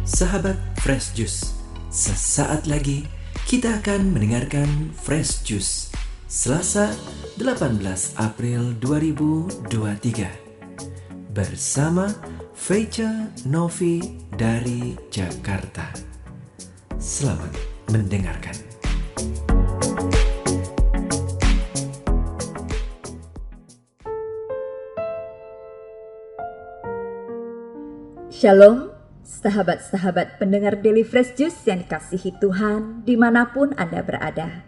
Sahabat Fresh Juice, sesaat lagi kita akan mendengarkan Fresh Juice Selasa 18 April 2023 bersama Feica Novi dari Jakarta. Selamat mendengarkan. Shalom, sahabat-sahabat pendengar Daily Fresh Juice yang dikasihi Tuhan dimanapun Anda berada.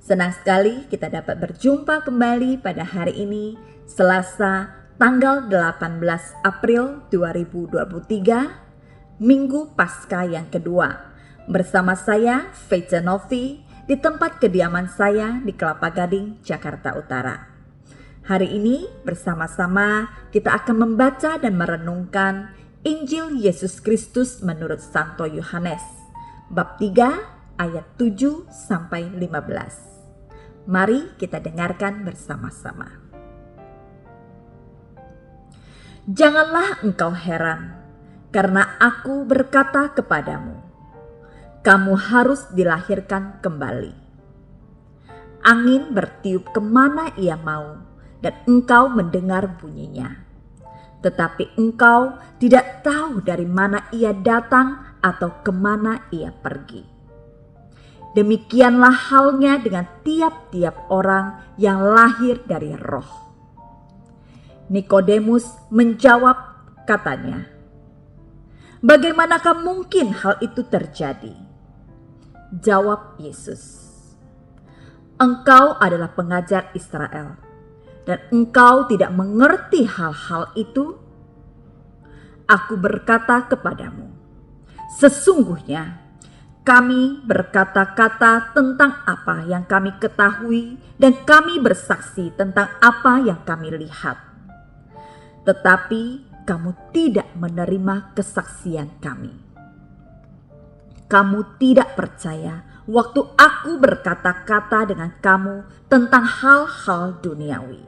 Senang sekali kita dapat berjumpa kembali pada hari ini, Selasa tanggal 18 April 2023, Minggu Paskah yang kedua. Bersama saya, Feica Novi, di tempat kediaman saya di Kelapa Gading, Jakarta Utara. Hari ini bersama-sama kita akan membaca dan merenungkan Injil Yesus Kristus menurut Santo Yohanes, bab 3 ayat 7 sampai 15. Mari kita dengarkan bersama-sama. Janganlah engkau heran, karena aku berkata kepadamu, kamu harus dilahirkan kembali. Angin bertiup kemana ia mau, dan engkau mendengar bunyinya. Tetapi engkau tidak tahu dari mana ia datang atau kemana ia pergi. Demikianlah halnya dengan tiap-tiap orang yang lahir dari roh. Nikodemus menjawab, katanya, bagaimanakah mungkin hal itu terjadi? Jawab Yesus, engkau adalah pengajar Israel, dan engkau tidak mengerti hal-hal itu? Aku berkata kepadamu, sesungguhnya kami berkata-kata tentang apa yang kami ketahui dan kami bersaksi tentang apa yang kami lihat. Tetapi kamu tidak menerima kesaksian kami. Kamu tidak percaya waktu aku berkata-kata dengan kamu tentang hal-hal duniawi.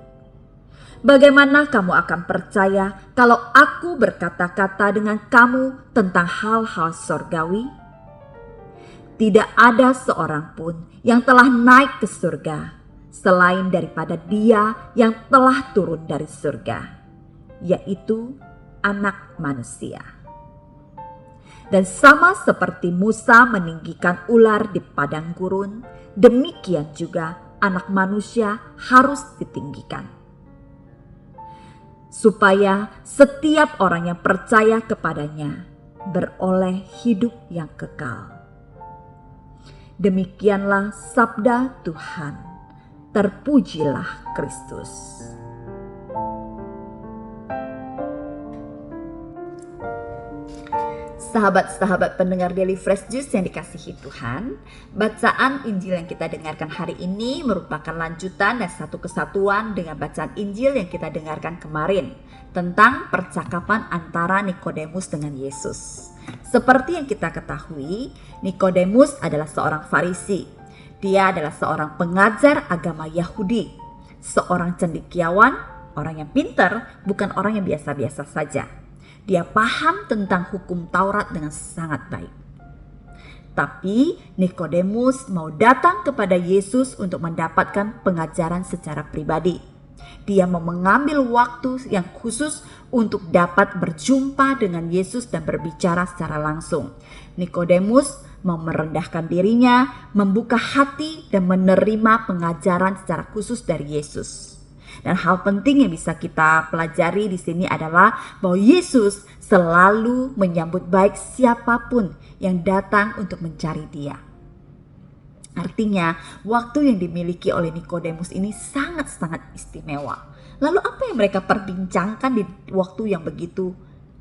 Bagaimana kamu akan percaya kalau aku berkata-kata dengan kamu tentang hal-hal surgawi? Tidak ada seorang pun yang telah naik ke surga selain daripada Dia yang telah turun dari surga, yaitu Anak Manusia. Dan sama seperti Musa meninggikan ular di padang gurun, demikian juga Anak Manusia harus ditinggikan, supaya setiap orang yang percaya kepadanya beroleh hidup yang kekal. Demikianlah sabda Tuhan. Terpujilah Kristus. Sahabat-sahabat pendengar Daily Fresh Juice yang dikasihi Tuhan, bacaan Injil yang kita dengarkan hari ini merupakan lanjutan dan satu kesatuan dengan bacaan Injil yang kita dengarkan kemarin tentang percakapan antara Nikodemus dengan Yesus. Seperti yang kita ketahui, Nikodemus adalah seorang Farisi. Dia adalah seorang pengajar agama Yahudi, seorang cendekiawan, orang yang pintar, bukan orang yang biasa-biasa saja. Dia paham tentang hukum Taurat dengan sangat baik. Tapi Nikodemus mau datang kepada Yesus untuk mendapatkan pengajaran secara pribadi. Dia mau mengambil waktu yang khusus untuk dapat berjumpa dengan Yesus dan berbicara secara langsung. Nikodemus mau merendahkan dirinya, membuka hati dan menerima pengajaran secara khusus dari Yesus. Dan hal penting yang bisa kita pelajari di sini adalah bahwa Yesus selalu menyambut baik siapapun yang datang untuk mencari Dia. Artinya, waktu yang dimiliki oleh Nikodemus ini sangat-sangat istimewa. Lalu apa yang mereka perbincangkan di waktu yang begitu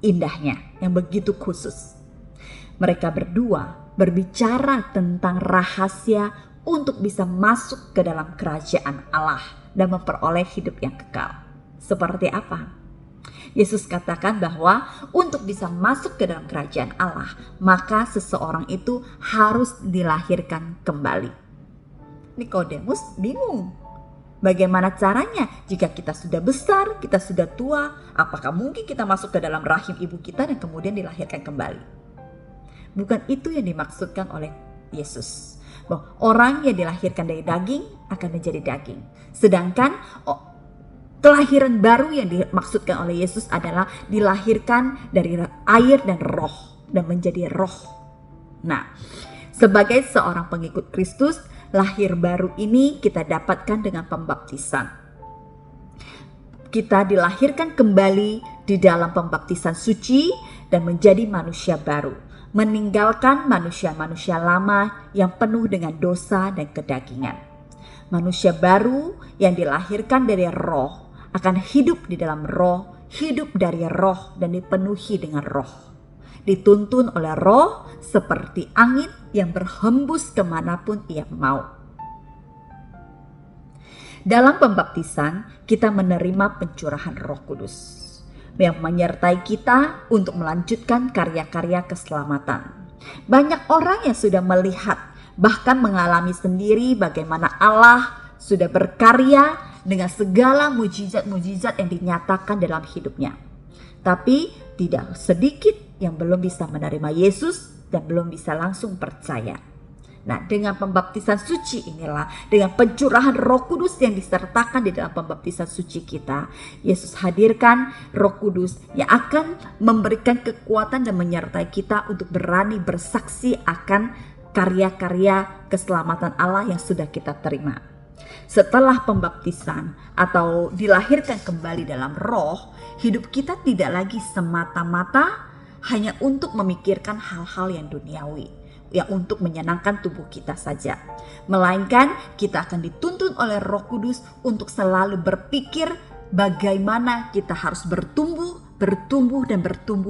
indahnya, yang begitu khusus? Mereka berdua berbicara tentang rahasia untuk bisa masuk ke dalam kerajaan Allah dan memperoleh hidup yang kekal. Seperti apa? Yesus katakan bahwa untuk bisa masuk ke dalam kerajaan Allah, maka seseorang itu harus dilahirkan kembali. Nikodemus bingung. Bagaimana caranya jika kita sudah besar, kita sudah tua, apakah mungkin kita masuk ke dalam rahim ibu kita dan kemudian dilahirkan kembali? Bukan itu yang dimaksudkan oleh Yesus. Bahwa orang yang dilahirkan dari daging akan menjadi daging. Sedangkan kelahiran baru yang dimaksudkan oleh Yesus adalah dilahirkan dari air dan roh dan menjadi roh. Nah, sebagai seorang pengikut Kristus, lahir baru ini kita dapatkan dengan pembaptisan. Kita dilahirkan kembali di dalam pembaptisan suci dan menjadi manusia baru, meninggalkan manusia-manusia lama yang penuh dengan dosa dan kedagingan. Manusia baru yang dilahirkan dari roh akan hidup di dalam roh, hidup dari roh dan dipenuhi dengan roh. Dituntun oleh roh seperti angin yang berhembus kemanapun ia mau. Dalam pembaptisan, kita menerima pencurahan Roh Kudus yang menyertai kita untuk melanjutkan karya-karya keselamatan. Banyak orang yang sudah melihat, bahkan mengalami sendiri bagaimana Allah sudah berkarya dengan segala mujizat-mujizat yang dinyatakan dalam hidupnya. Tapi tidak sedikit yang belum bisa menerima Yesus dan belum bisa langsung percaya. Nah, dengan pembaptisan suci inilah, dengan pencurahan Roh Kudus yang disertakan di dalam pembaptisan suci kita, Yesus hadirkan Roh Kudus yang akan memberikan kekuatan dan menyertai kita untuk berani bersaksi akan karya-karya keselamatan Allah yang sudah kita terima. Setelah pembaptisan atau dilahirkan kembali dalam roh, hidup kita tidak lagi semata-mata hanya untuk memikirkan hal-hal yang duniawi, yang untuk menyenangkan tubuh kita saja. Melainkan kita akan dituntun oleh Roh Kudus untuk selalu berpikir bagaimana kita harus bertumbuh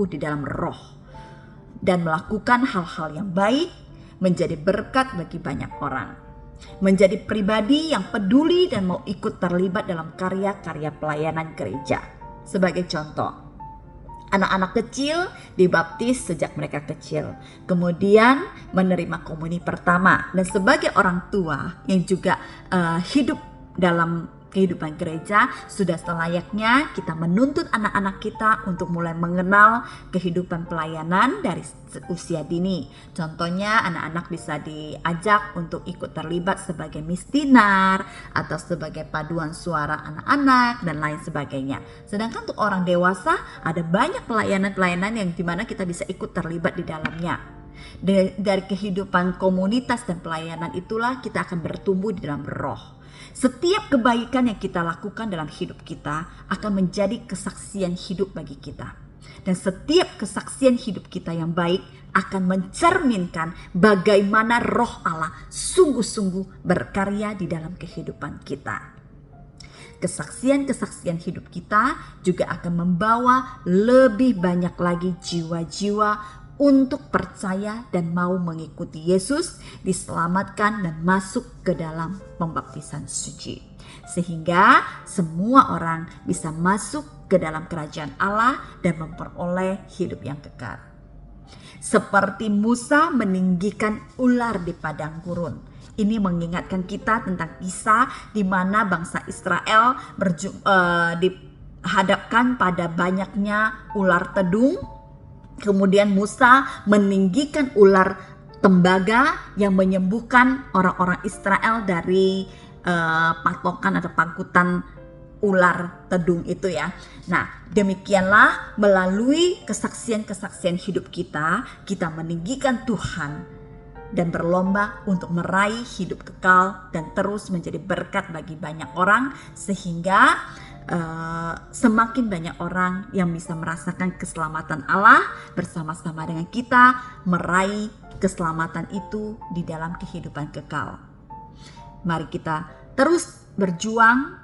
di dalam roh. Dan melakukan hal-hal yang baik, menjadi berkat bagi banyak orang. Menjadi pribadi yang peduli dan mau ikut terlibat dalam karya-karya pelayanan gereja. Sebagai contoh, anak-anak kecil dibaptis sejak mereka kecil, kemudian menerima komuni pertama. Dan sebagai orang tua yang juga hidup dalam kehidupan gereja, sudah selayaknya kita menuntut anak-anak kita untuk mulai mengenal kehidupan pelayanan dari usia dini. Contohnya anak-anak bisa diajak untuk ikut terlibat sebagai misdinar atau sebagai paduan suara anak-anak dan lain sebagainya. Sedangkan untuk orang dewasa ada banyak pelayanan-pelayanan yang dimana kita bisa ikut terlibat di dalamnya. Dari kehidupan komunitas dan pelayanan itulah kita akan bertumbuh di dalam roh. Setiap kebaikan yang kita lakukan dalam hidup kita akan menjadi kesaksian hidup bagi kita. Dan setiap kesaksian hidup kita yang baik akan mencerminkan bagaimana roh Allah sungguh-sungguh berkarya di dalam kehidupan kita. Kesaksian-kesaksian hidup kita juga akan membawa lebih banyak lagi jiwa-jiwa untuk percaya dan mau mengikuti Yesus, diselamatkan dan masuk ke dalam pembaptisan suci. Sehingga semua orang bisa masuk ke dalam kerajaan Allah dan memperoleh hidup yang kekal. Seperti Musa meninggikan ular di padang gurun. Ini mengingatkan kita tentang kisah di mana bangsa Israel dihadapkan pada banyaknya ular tedung. Kemudian Musa meninggikan ular tembaga yang menyembuhkan orang-orang Israel dari patokan atau pangkutan ular tedung itu ya. Nah, demikianlah melalui kesaksian-kesaksian hidup kita meninggikan Tuhan dan berlomba untuk meraih hidup kekal dan terus menjadi berkat bagi banyak orang, sehingga semakin banyak orang yang bisa merasakan keselamatan Allah bersama-sama dengan kita meraih keselamatan itu di dalam kehidupan kekal. Mari kita terus berjuang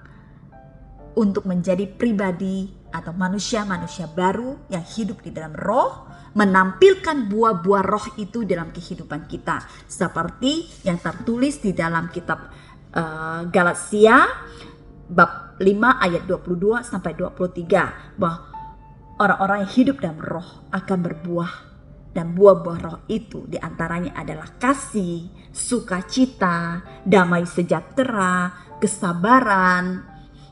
untuk menjadi pribadi atau manusia-manusia baru yang hidup di dalam roh, menampilkan buah-buah roh itu dalam kehidupan kita, seperti yang tertulis di dalam kitab Galatia bab 5 ayat 22 sampai 23, bahwa orang-orang yang hidup dalam roh akan berbuah, dan buah-buah roh itu diantaranya adalah kasih, sukacita, damai sejahtera, kesabaran,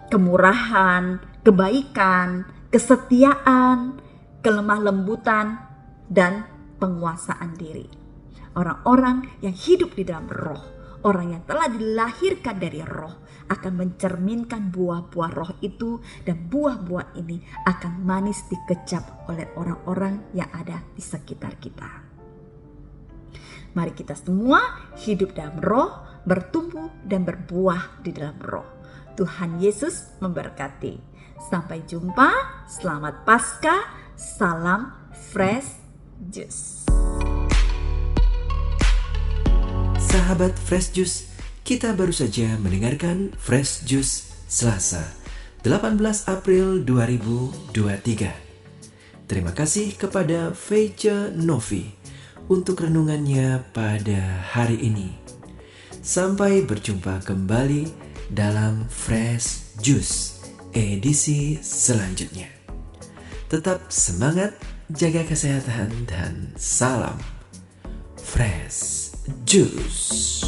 kemurahan, kebaikan, kesetiaan, kelemah lembutan, dan penguasaan diri. Orang-orang yang hidup di dalam roh, orang yang telah dilahirkan dari roh, akan mencerminkan buah-buah roh itu, dan buah-buah ini akan manis dikecap oleh orang-orang yang ada di sekitar kita. Mari kita semua hidup dalam roh, bertumbuh dan berbuah di dalam roh. Tuhan Yesus memberkati. Sampai jumpa, selamat Paskah, salam Fresh Juice. Sahabat Fresh Juice, kita baru saja mendengarkan Fresh Juice Selasa, 18 April 2023. Terima kasih kepada Feice Novi untuk renungannya pada hari ini. Sampai berjumpa kembali dalam Fresh Juice edisi selanjutnya. Tetap semangat, jaga kesehatan, dan salam Fresh Juice.